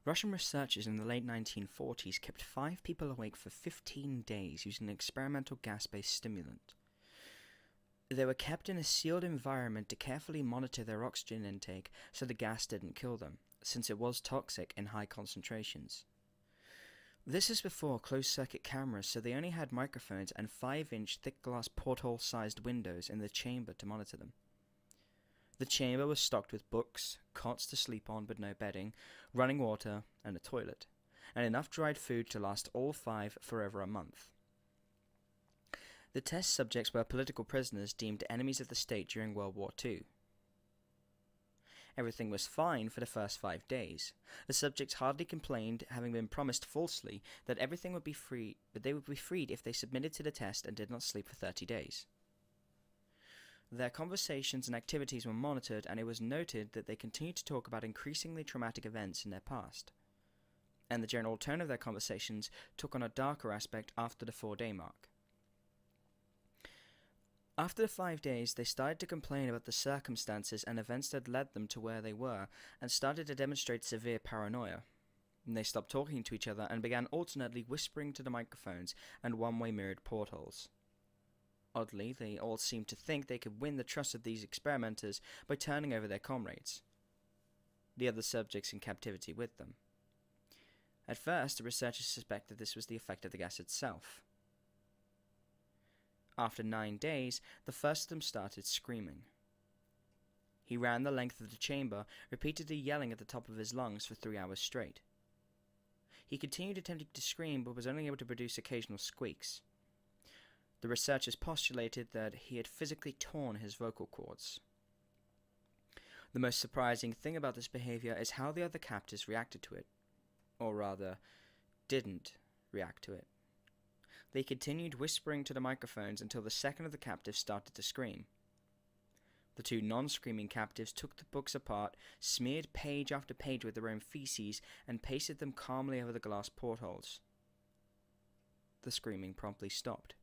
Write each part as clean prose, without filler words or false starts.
Russian researchers in the late 1940s kept 5 people awake for 15 days using an experimental gas-based stimulant. They were kept in a sealed environment to carefully monitor their oxygen intake so the gas didn't kill them, since it was toxic in high concentrations. This is before closed-circuit cameras, so they only had microphones and 5-inch thick glass porthole-sized windows in the chamber to monitor them. The chamber was stocked with books, cots to sleep on but no bedding, running water, and a toilet, and enough dried food to last all 5 for over a month. The test subjects were political prisoners deemed enemies of the state during World War II. Everything was fine for the first 5 days. The subjects hardly complained, having been promised falsely that everything would be free, but they would be freed if they submitted to the test and did not sleep for 30 days. Their conversations and activities were monitored, and it was noted that they continued to talk about increasingly traumatic events in their past. And the general tone of their conversations took on a darker aspect after the 4-day mark. After the 5 days, they started to complain about the circumstances and events that led them to where they were, and started to demonstrate severe paranoia. And they stopped talking to each other and began alternately whispering to the microphones and one-way mirrored portholes. Oddly, they all seemed to think they could win the trust of these experimenters by turning over their comrades, the other subjects in captivity with them. At first, the researchers suspected this was the effect of the gas itself. After 9 days, the first of them started screaming. He ran the length of the chamber, repeatedly yelling at the top of his lungs for 3 hours straight. He continued attempting to scream, but was only able to produce occasional squeaks. The researchers postulated that he had physically torn his vocal cords. The most surprising thing about this behavior is how the other captives reacted to it, or rather, didn't react to it. They continued whispering to the microphones until the second of the captives started to scream. The 2 non-screaming captives took the books apart, smeared page after page with their own feces, and pasted them calmly over the glass portholes. The screaming promptly stopped.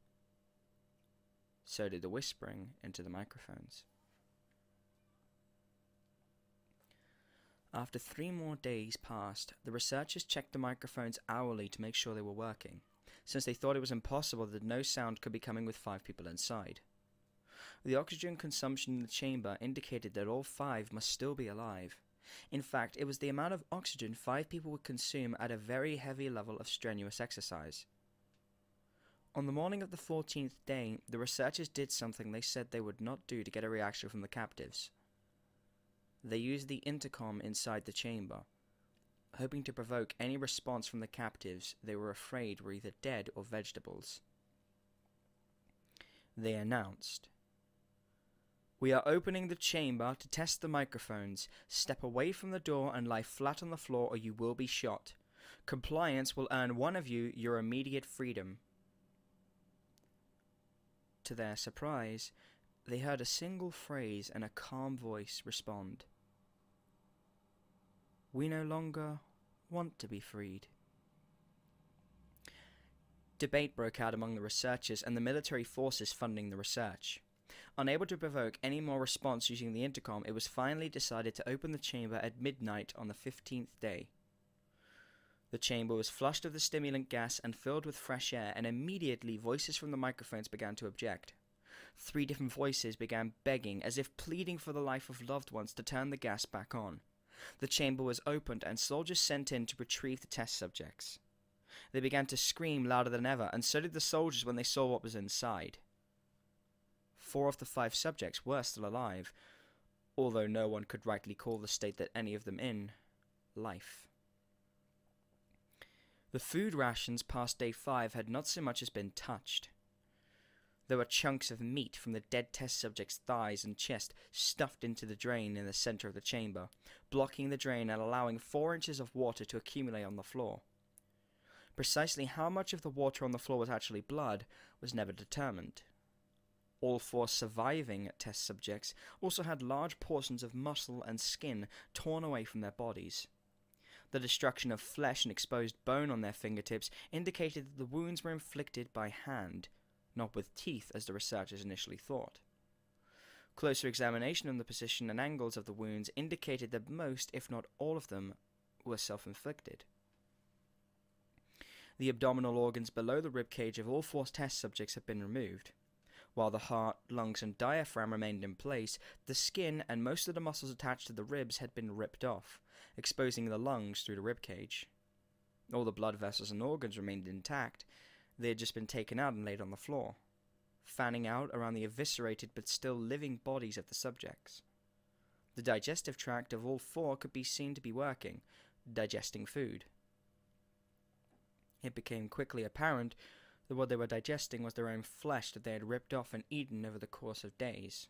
So did the whispering into the microphones. After 3 more days passed, the researchers checked the microphones hourly to make sure they were working, since they thought it was impossible that no sound could be coming with 5 people inside. The oxygen consumption in the chamber indicated that all 5 must still be alive. In fact, it was the amount of oxygen 5 people would consume at a very heavy level of strenuous exercise. On the morning of the 14th day, the researchers did something they said they would not do to get a reaction from the captives. They used the intercom inside the chamber, hoping to provoke any response from the captives they were afraid were either dead or vegetables. They announced, "We are opening the chamber to test the microphones. Step away from the door and lie flat on the floor or you will be shot. Compliance will earn one of you your immediate freedom." To their surprise, they heard a single phrase and a calm voice respond. "We no longer want to be freed." Debate broke out among the researchers and the military forces funding the research. Unable to provoke any more response using the intercom, it was finally decided to open the chamber at midnight on the 15th day. The chamber was flushed of the stimulant gas and filled with fresh air, and immediately voices from the microphones began to object. 3 different voices began begging, as if pleading for the life of loved ones, to turn the gas back on. The chamber was opened, and soldiers sent in to retrieve the test subjects. They began to scream louder than ever, and so did the soldiers when they saw what was inside. 4 of the 5 subjects were still alive, although no one could rightly call the state that any of them in life. The food rations past day 5 had not so much as been touched. There were chunks of meat from the dead test subject's thighs and chest stuffed into the drain in the center of the chamber, blocking the drain and allowing 4 inches of water to accumulate on the floor. Precisely how much of the water on the floor was actually blood was never determined. All 4 surviving test subjects also had large portions of muscle and skin torn away from their bodies. The destruction of flesh and exposed bone on their fingertips indicated that the wounds were inflicted by hand, not with teeth as the researchers initially thought. Closer examination of the position and angles of the wounds indicated that most, if not all of them, were self-inflicted. The abdominal organs below the ribcage of all 4 test subjects had been removed. While the heart, lungs, and diaphragm remained in place, the skin and most of the muscles attached to the ribs had been ripped off, exposing the lungs through the ribcage. All the blood vessels and organs remained intact. They had just been taken out and laid on the floor, fanning out around the eviscerated but still living bodies of the subjects. The digestive tract of all 4 could be seen to be working, digesting food. It became quickly apparent that what they were digesting was their own flesh that they had ripped off and eaten over the course of days.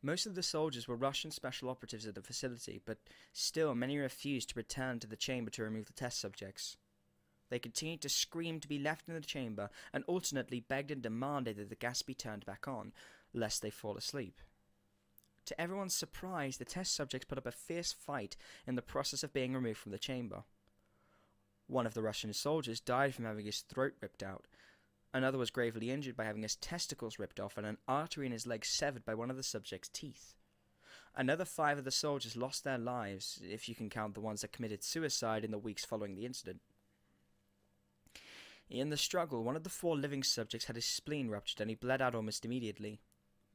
Most of the soldiers were Russian special operatives at the facility, but still many refused to return to the chamber to remove the test subjects. They continued to scream to be left in the chamber and alternately begged and demanded that the gas be turned back on, lest they fall asleep. To everyone's surprise, the test subjects put up a fierce fight in the process of being removed from the chamber. One of the Russian soldiers died from having his throat ripped out. Another was gravely injured by having his testicles ripped off and an artery in his leg severed by one of the subject's teeth. Another 5 of the soldiers lost their lives, if you can count the ones that committed suicide in the weeks following the incident. In the struggle, one of the 4 living subjects had his spleen ruptured and he bled out almost immediately.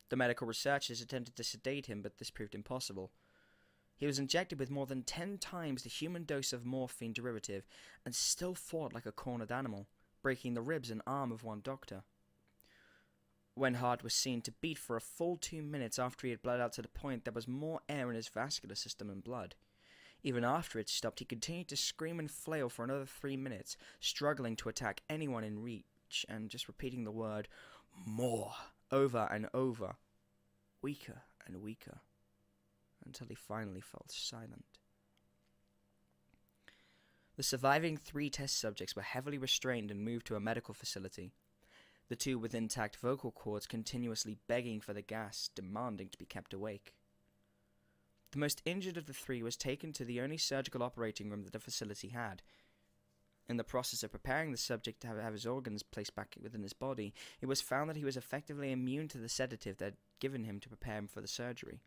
The medical researchers attempted to sedate him, but this proved impossible. He was injected with more than 10 times the human dose of morphine derivative and still fought like a cornered animal, breaking the ribs and arm of one doctor. When Hart was seen to beat for a full 2 minutes after he had bled out to the point there was more air in his vascular system than blood. Even after it stopped, he continued to scream and flail for another 3 minutes, struggling to attack anyone in reach and just repeating the word "more" over and over, weaker and weaker, until he finally fell silent. The surviving 3 test subjects were heavily restrained and moved to a medical facility, the 2 with intact vocal cords continuously begging for the gas, demanding to be kept awake. The most injured of the 3 was taken to the only surgical operating room that the facility had. In the process of preparing the subject to have his organs placed back within his body, it was found that he was effectively immune to the sedative that had given him to prepare him for the surgery.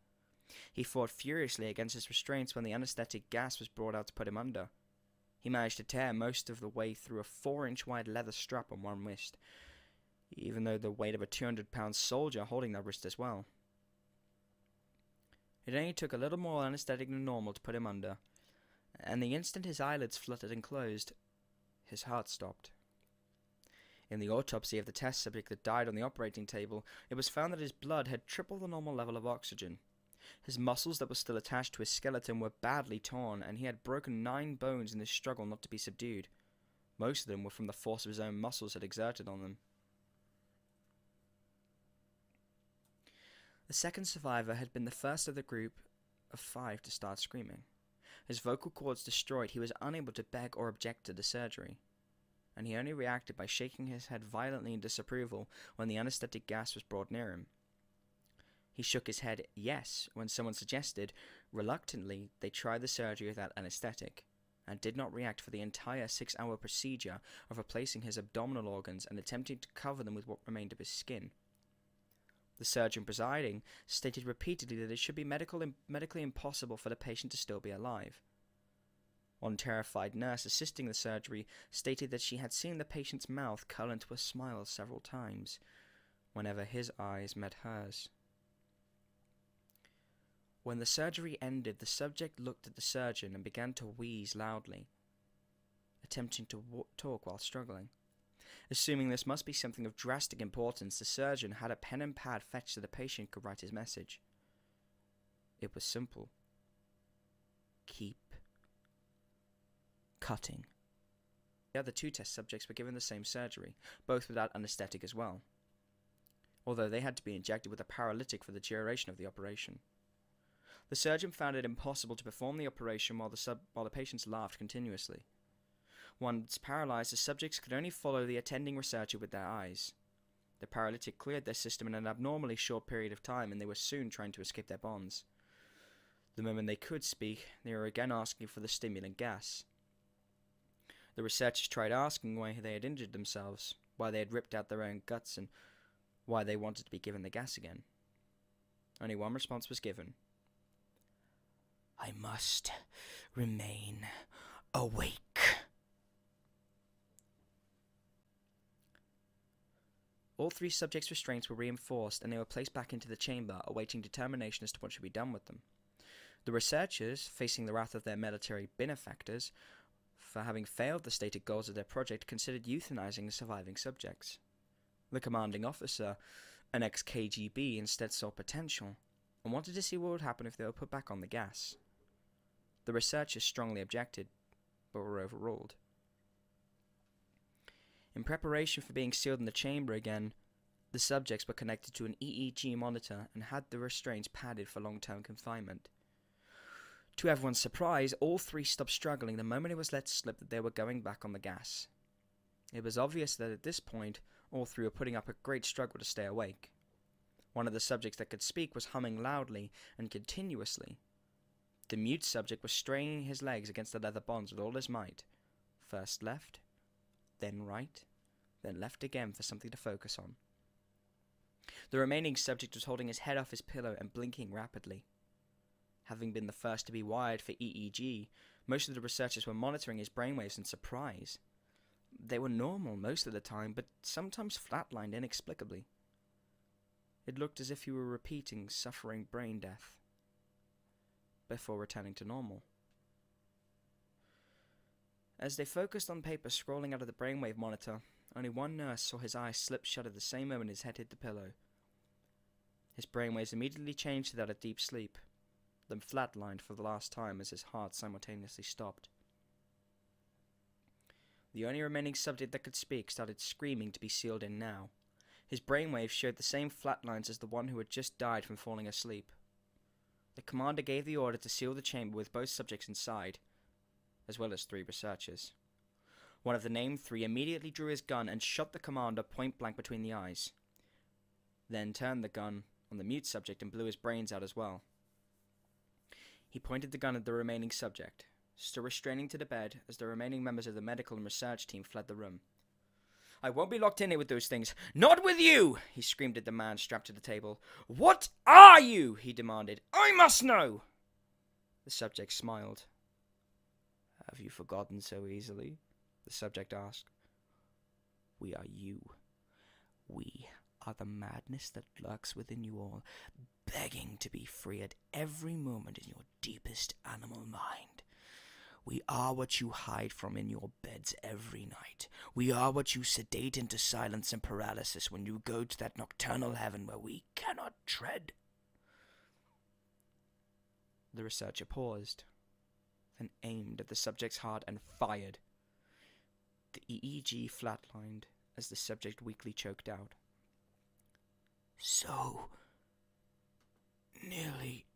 He fought furiously against his restraints when the anesthetic gas was brought out to put him under. He managed to tear most of the way through a 4-inch wide leather strap on one wrist, even though the weight of a 200-pound soldier holding that wrist as well. It only took a little more anesthetic than normal to put him under, and the instant his eyelids fluttered and closed, his heart stopped. In the autopsy of the test subject that died on the operating table, it was found that his blood had triple the normal level of oxygen. His muscles that were still attached to his skeleton were badly torn, and he had broken 9 bones in his struggle not to be subdued. Most of them were from the force of his own muscles had exerted on them. The second survivor had been the first of the group of 5 to start screaming. His vocal cords destroyed, he was unable to beg or object to the surgery, and he only reacted by shaking his head violently in disapproval when the anesthetic gas was brought near him. He shook his head yes when someone suggested, reluctantly, they try the surgery without anesthetic, and did not react for the entire 6-hour procedure of replacing his abdominal organs and attempting to cover them with what remained of his skin. The surgeon presiding stated repeatedly that it should be medically impossible for the patient to still be alive. One terrified nurse assisting the surgery stated that she had seen the patient's mouth curl into a smile several times whenever his eyes met hers. When the surgery ended, the subject looked at the surgeon and began to wheeze loudly, attempting to talk while struggling. Assuming this must be something of drastic importance, the surgeon had a pen and pad fetched so the patient could write his message. It was simple. Keep cutting. The other 2 test subjects were given the same surgery, both without anesthetic as well, although they had to be injected with a paralytic for the duration of the operation. The surgeon found it impossible to perform the operation while the patients laughed continuously. Once paralyzed, the subjects could only follow the attending researcher with their eyes. The paralytic cleared their system in an abnormally short period of time, and they were soon trying to escape their bonds. The moment they could speak, they were again asking for the stimulant gas. The researchers tried asking why they had injured themselves, why they had ripped out their own guts, and why they wanted to be given the gas again. Only one response was given. I must remain awake. All 3 subjects' restraints were reinforced, and they were placed back into the chamber, awaiting determination as to what should be done with them. The researchers, facing the wrath of their military benefactors for having failed the stated goals of their project, considered euthanizing the surviving subjects. The commanding officer, an ex-KGB, instead saw potential, and wanted to see what would happen if they were put back on the gas. The researchers strongly objected, but were overruled. In preparation for being sealed in the chamber again, the subjects were connected to an EEG monitor and had the restraints padded for long-term confinement. To everyone's surprise, all 3 stopped struggling the moment it was let slip that they were going back on the gas. It was obvious that at this point, all 3 were putting up a great struggle to stay awake. One of the subjects that could speak was humming loudly and continuously. The mute subject was straining his legs against the leather bonds with all his might. First left, then right, then left again for something to focus on. The remaining subject was holding his head off his pillow and blinking rapidly. Having been the first to be wired for EEG, most of the researchers were monitoring his brainwaves in surprise. They were normal most of the time, but sometimes flatlined inexplicably. It looked as if he were repeating suffering brain death before returning to normal. As they focused on paper scrolling out of the brainwave monitor, only one nurse saw his eyes slip shut at the same moment his head hit the pillow. His brainwaves immediately changed to that of deep sleep, then flatlined for the last time as his heart simultaneously stopped. The only remaining subject that could speak started screaming to be sealed in now. His brainwaves showed the same flatlines as the one who had just died from falling asleep. The commander gave the order to seal the chamber with both subjects inside, as well as 3 researchers. One of the named 3 immediately drew his gun and shot the commander point blank between the eyes, then turned the gun on the mute subject and blew his brains out as well. He pointed the gun at the remaining subject, still restraining to the bed as the remaining members of the medical and research team fled the room. "I won't be locked in here with those things. Not with you!" he screamed at the man strapped to the table. "What are you?" he demanded. "I must know!" The subject smiled. "Have you forgotten so easily?" the subject asked. "We are you. We are the madness that lurks within you all, begging to be free at every moment in your deepest animal mind. We are what you hide from in your beds every night. We are what you sedate into silence and paralysis when you go to that nocturnal heaven where we cannot tread." The researcher paused, then aimed at the subject's heart and fired. The EEG flatlined as the subject weakly choked out. "So nearly